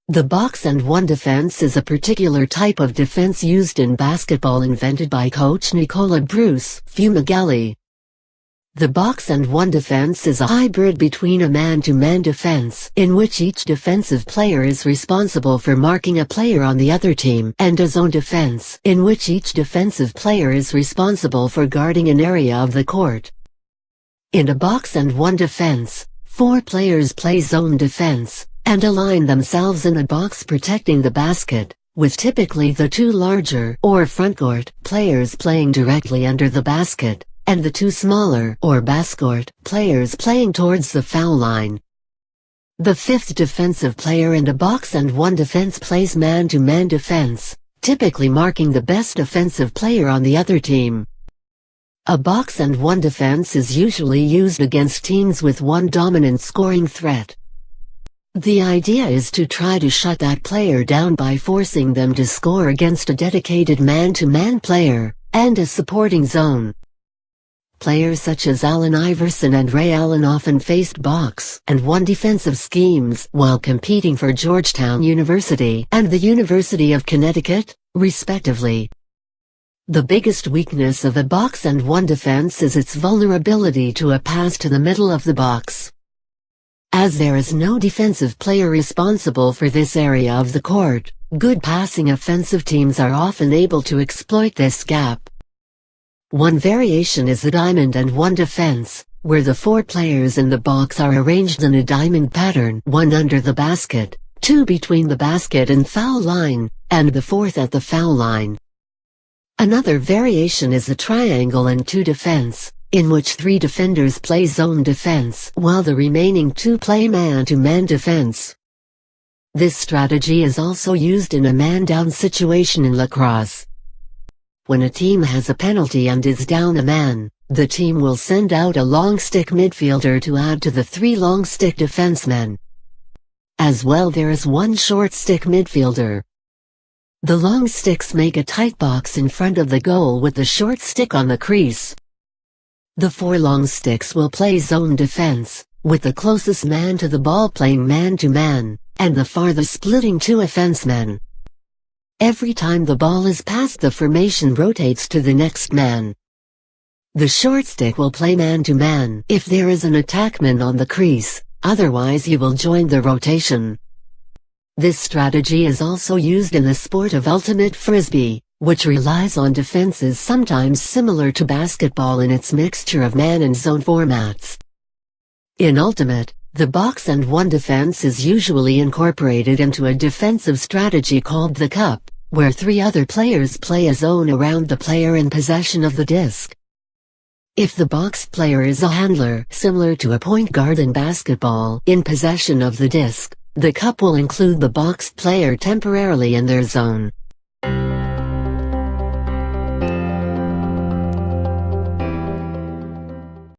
The box and one defense is a particular type of defense used in basketball invented by coach Nicola Bruce Fumagalli. The box and one defense is a hybrid between a man-to-man defense, in which each defensive player is responsible for marking a player on the other team, and a zone defense, in which each defensive player is responsible for guarding an area of the court. In a box and one defense, 4 players play zone defense, and align themselves in a box protecting the basket, with typically the 2 larger or frontcourt players playing directly under the basket, and the 2 smaller or backcourt players playing towards the foul line. The 5th defensive player in a box and one defense plays man-to-man defense, typically marking the best defensive player on the other team. A box and one defense is usually used against teams with one dominant scoring threat. The idea is to try to shut that player down by forcing them to score against a dedicated man-to-man player, and a supporting zone. Players such as Allen Iverson and Ray Allen often faced box and one defensive schemes while competing for Georgetown University and the University of Connecticut, respectively. The biggest weakness of a box and one defense is its vulnerability to a pass to the middle of the box. As there is no defensive player responsible for this area of the court, good passing offensive teams are often able to exploit this gap. One variation is the diamond and one defense, where the 4 players in the box are arranged in a diamond pattern, 1 under the basket, 2 between the basket and foul line, and the 4th at the foul line. Another variation is the triangle and 2 defense, in which 3 defenders play zone defense while the remaining 2 play man-to-man defense. This strategy is also used in a man-down situation in lacrosse. When a team has a penalty and is down a man, the team will send out a long stick midfielder to add to the 3 long stick defensemen. As well, there is 1 short stick midfielder. The long sticks make a tight box in front of the goal with the short stick on the crease. The 4 long sticks will play zone defense, with the closest man to the ball playing man-to-man, and the farthest splitting 2 offensemen. Every time the ball is passed, the formation rotates to the next man. The short stick will play man-to-man if there is an attackman on the crease, otherwise he will join the rotation. This strategy is also used in the sport of ultimate frisbee, which relies on defenses sometimes similar to basketball in its mixture of man and zone formats. In ultimate, the box and one defense is usually incorporated into a defensive strategy called the cup, where 3 other players play a zone around the player in possession of the disc. If the box player is a handler, similar to a point guard in basketball, in possession of the disc, the cup will include the boxed player temporarily in their zone.